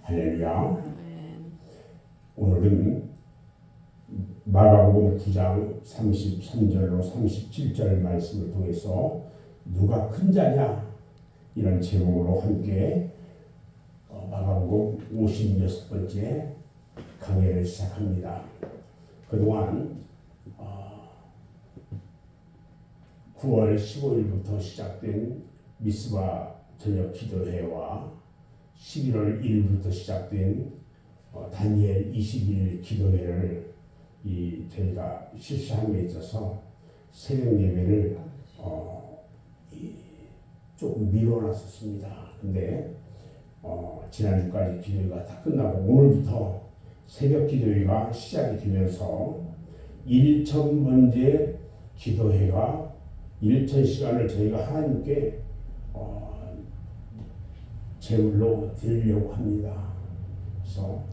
할렐루야. 오늘은 마가복음 9장 33절로 37절 말씀을 통해서 누가 큰 자냐 이런 제목으로 함께 마가복음 56번째 강해를 시작합니다. 그동안 9월 15일부터 시작된 미스바 저녁 기도회와 11월 1일부터 시작된 다니엘 20일 기도회를 저희가 실시함에 있어서 새벽 예배를 조금 미뤄놨었습니다. 근데 지난주까지 기도회가 다 끝나고 오늘부터 새벽 기도회가 시작이 되면서 1000번째 기도회가 1000시간을 저희가 하나님께 제물로 드리려고 합니다. 그래서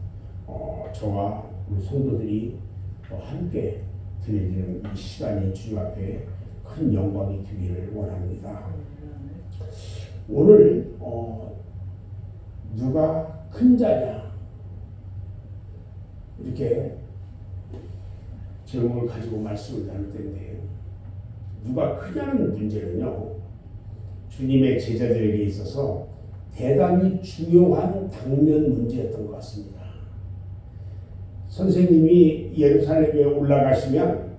저와 우리 성도들이 함께 드리는 이 시간이 주님 앞에 큰 영광이 되기를 원합니다. 오늘 누가 큰 자냐 이렇게 제목을 가지고 말씀을 나눌 텐데, 누가 크냐는 문제는요, 주님의 제자들에게 있어서 대단히 중요한 당면 문제였던 것 같습니다. 선생님이 예루살렘에 올라가시면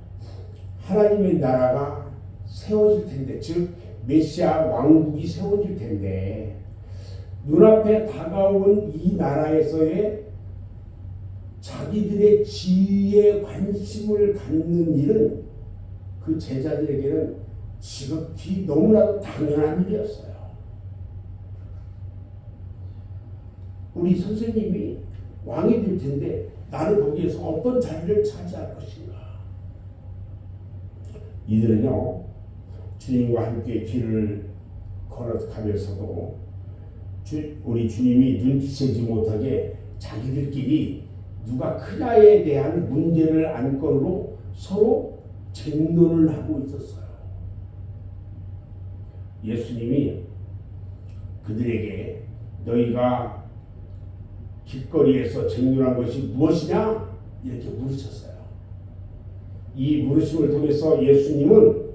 하나님의 나라가 세워질 텐데, 즉 메시아 왕국이 세워질 텐데, 눈앞에 다가온 이 나라에서의 자기들의 지위에 관심을 갖는 일은 그 제자들에게는 지극히 너무나도 당연한 일이었어요. 우리 선생님이 왕이 될 텐데 나는 거기에서 어떤 자리를 차지할 것인가. 이들은요, 주님과 함께 길을 걸어가면서도 우리 주님이 눈치채지 못하게 자기들끼리 누가 크냐에 대한 문제를 안건으로 서로 쟁론을 하고 있었어요. 예수님이 그들에게 너희가 길거리에서 쟁론한 것이 무엇이냐? 이렇게 물으셨어요. 이 물으심을 통해서 예수님은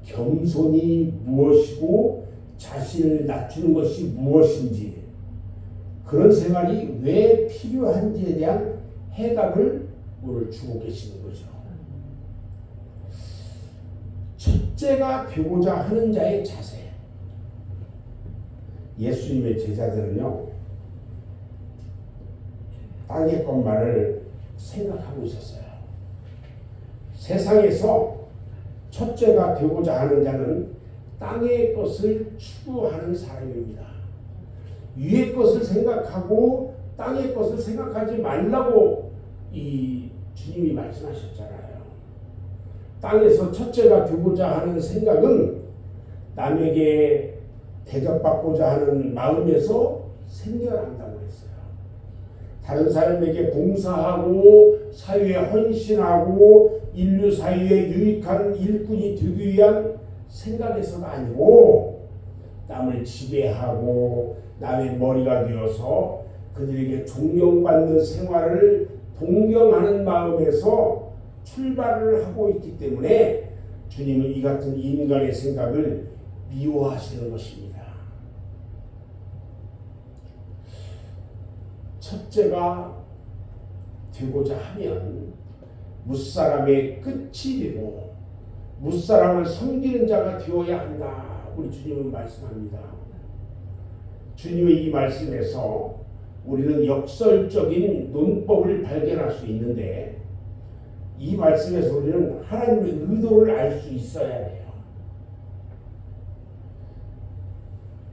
겸손이 무엇이고 자신을 낮추는 것이 무엇인지, 그런 생활이 왜 필요한지에 대한 해답을 오늘 주고 계시는 거죠. 첫째가 되고자 하는 자의 자세. 예수님의 제자들은요, 땅의 것만을 생각하고 있었어요. 세상에서 첫째가 되고자 하는 자는 땅의 것을 추구하는 사람입니다. 위의 것을 생각하고 땅의 것을 생각하지 말라고 이 주님이 말씀하셨잖아요. 땅에서 첫째가 되고자 하는 생각은 남에게 대접받고자 하는 마음에서 생겨난다고 했어요. 다른 사람에게 봉사하고 사회에 헌신하고 인류 사회에 유익한 일꾼이 되기 위한 생각에서가 아니고, 남을 지배하고 남의 머리가 되어서 그들에게 존경받는 생활을 동경하는 마음에서 출발을 하고 있기 때문에 주님은 이 같은 인간의 생각을 미워하시는 것입니다. 첫째가 되고자 하면 무사람의 끝이 되고 무사람을 섬기는 자가 되어야 한다. 우리 주님은 말씀합니다. 주님의 이 말씀에서 우리는 역설적인 논법을 발견할 수 있는데, 이 말씀에서 우리는 하나님의 의도를 알 수 있어야 해요.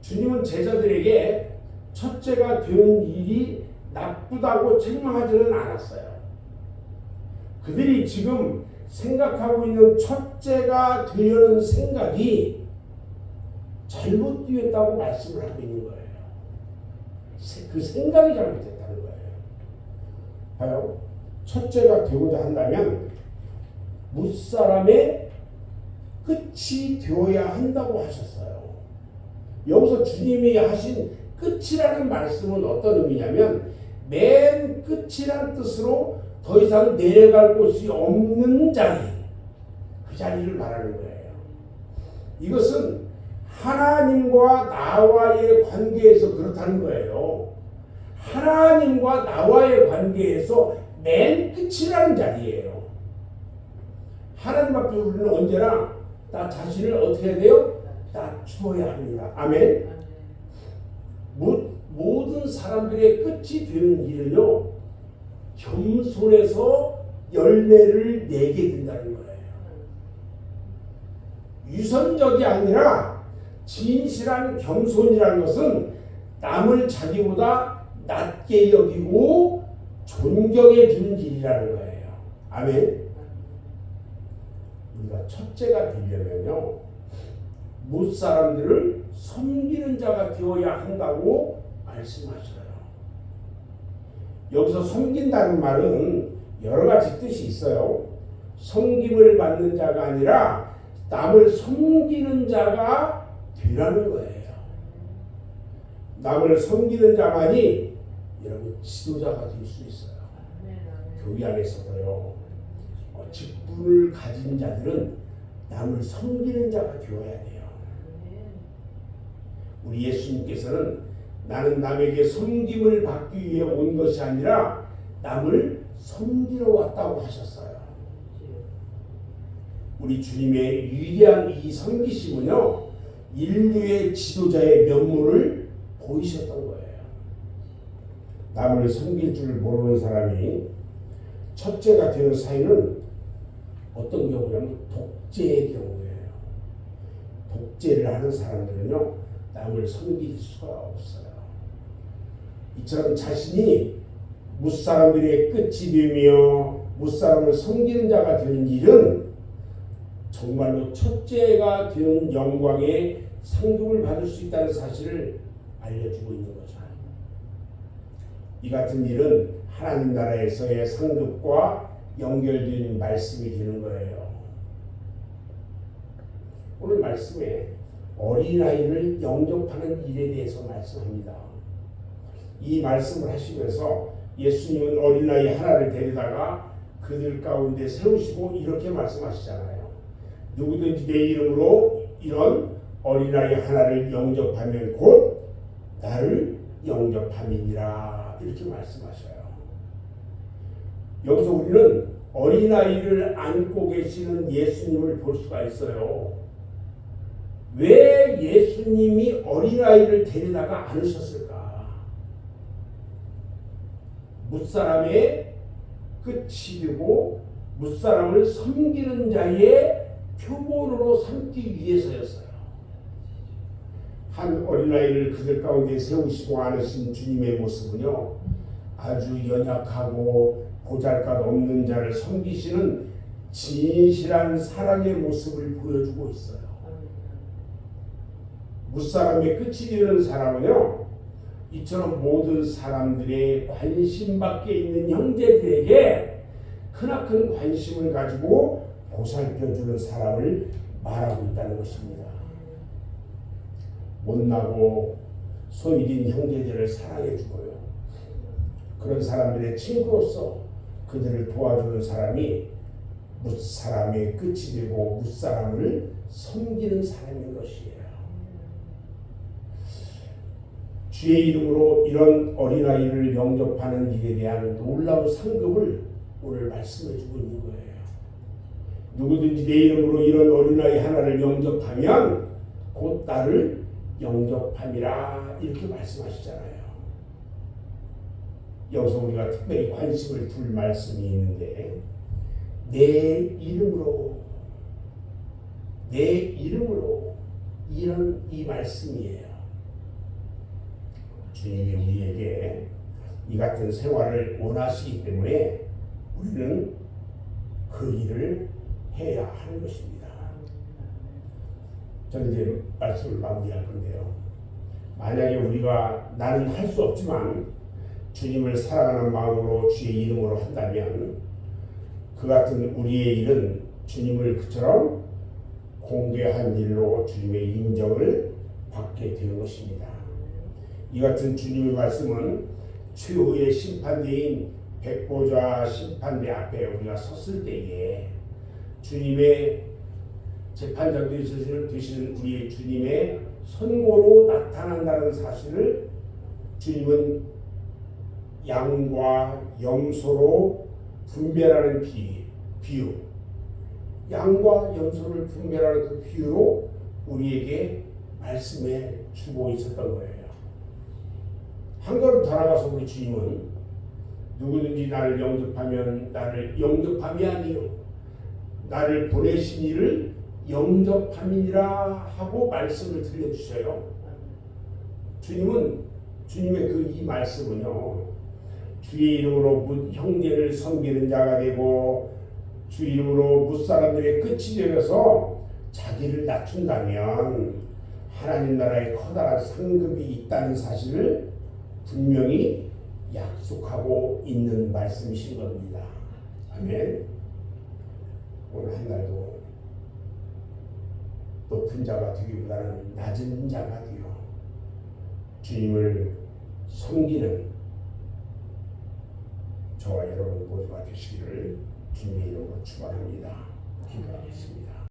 주님은 제자들에게 첫째가 되는 일이 나쁘다고 책망하지는 않았어요. 그들이 지금 생각하고 있는 첫째가 되려는 생각이 잘못되었다고 말씀을 하고 있는 거예요. 그 생각이 잘못됐다는 거예요. 봐요. 첫째가 되고자 한다면 무사람의 끝이 되어야 한다고 하셨어요. 여기서 주님이 하신 끝이라는 말씀은 어떤 의미냐면 맨 끝이란 뜻으로 더 이상 내려갈 곳이 없는 자리, 그 자리를 말하는 거예요. 이것은 하나님과 나와의 관계에서 그렇다는 거예요. 하나님과 나와의 관계에서 맨 끝이라는 자리예요. 하나님 앞에 우리는 언제나 나 자신을 어떻게 해야 돼요? 낮추어야 합니다. 아멘. 모든 사람들의 끝이 되는 일은요, 겸손해서 열매를 내게 된다는 거예요. 유선적이 아니라 진실한 겸손이라는 것은 남을 자기보다 낮게 여기고 존경해 주는 일이라는 거예요. 아멘. 우리가 첫째가 되려면요, 못 사람들을 섬기는 자가 되어야 한다고 말씀하셔요. 여기서 섬긴다는 말은 여러 가지 뜻이 있어요. 섬김을 받는 자가 아니라 남을 섬기는 자가 되라는 거예요. 남을 섬기는 자만이 여러분 지도자가 될 수 있어요. 교회 안에서도요, 직분을 가진 자들은 남을 섬기는 자가 되어야 돼요. 우리 예수님께서는 나는 남에게 섬김을 받기 위해 온 것이 아니라 남을 섬기러 왔다고 하셨어요. 우리 주님의 위대한 이 섬기심은요, 인류의 지도자의 면모를 보이셨던 거예요. 남을 섬길 줄 모르는 사람이 첫째가 되는 사유는 어떤 경우냐면 독재의 경우예요. 독재를 하는 사람들은요, 남을 섬길 수가 없어요. 이처럼 자신이 무사람들의 끝이 되며 무사람을 섬기는 자가 되는 일은 정말로 첫째가 되는 영광의 상급을 받을 수 있다는 사실을 알려주고 있는 거죠. 이 같은 일은 하나님 나라에서의 상급과 연결된 말씀이 되는 거예요. 오늘 말씀에 어린아이를 영접하는 일에 대해서 말씀합니다. 이 말씀을 하시면서 예수님은 어린아이 하나를 데려다가 그들 가운데 세우시고 이렇게 말씀하시잖아요. 누구든지 내 이름으로 이런 어린아이 하나를 영접하면 곧 나를 영접함이니라, 이렇게 말씀하셔요. 여기서 우리는 어린아이를 안고 계시는 예수님을 볼 수가 있어요. 왜 예수님이 어린아이를 데려다가 안으셨을까? 뭇사람의 끝이 되고 뭇사람을 섬기는 자의 표본으로 삼기 위해서였어요. 한 어린아이를 그들 가운데 세우시고 안으신 주님의 모습은요, 아주 연약하고 보잘것없는 자를 섬기시는 진실한 사랑의 모습을 보여주고 있어요. 뭇사람의 끝이 되는 사람은요, 이처럼 모든 사람들의 관심 밖에 있는 형제들에게 크나큰 관심을 가지고 보살펴주는 사람을 말하고 있다는 것입니다. 못나고 소외된 형제들을 사랑해주고요, 그런 사람들의 친구로서 그들을 도와주는 사람이 뭇사람의 끝이 되고 뭇사람을 섬기는 사람인 것이에요. 주의 이름으로 이런 어린아이를 영접하는 일에 대한 놀라운 상급을 오늘 말씀해주고 있는 거예요. 누구든지 내 이름으로 이런 어린아이 하나를 영접하면 곧 나를 영접함이라, 이렇게 말씀하시잖아요. 여기서 우리가 특별히 관심을 둘 말씀이 있는데, 내 이름으로 이런 이 말씀이에요. 주님이 우리에게 이 같은 생활을 원하시기 때문에 우리는 그 일을 해야 하는 것입니다. 저는 이제 말씀을 마무리할 건데요. 만약에 우리가 나는 할 수 없지만 주님을 사랑하는 마음으로 주의 이름으로 한다면 그 같은 우리의 일은 주님을 그처럼 공개한 일로 주님의 인정을 받게 되는 것입니다. 이 같은 주님의 말씀은 최후의 심판대인 백보좌 심판대 앞에 우리가 섰을 때에 주님의 재판장 되시는 우리의 주님의 선고로 나타난다는 사실을 주님은 양과 염소로 분별하는 비유, 양과 염소를 분별하는 그 비유로 우리에게 말씀해 주고 있었던 거예요. 한 걸음 더 나가서 우리 주님은 누구든지 나를 영접하면 나를 영접함이 아니요 나를 보내신 이를 영접함이라 하고 말씀을 들려주셔요. 주님은 주님의 이 말씀은요, 주의 이름으로 형제를 섬기는 자가 되고 주 이름으로 무사람들의 끝이 되어서 자기를 낮춘다면 하나님 나라의 커다란 상급이 있다는 사실을 분명히 약속하고 있는 말씀이신 겁니다. 아멘. 오늘 한 날도 높은 자가 되기보다는 낮은 자가 되어 주님을 섬기는 저와 여러분 모두가 되시기를 주님의 이름으로 축원합니다. 기도하겠습니다.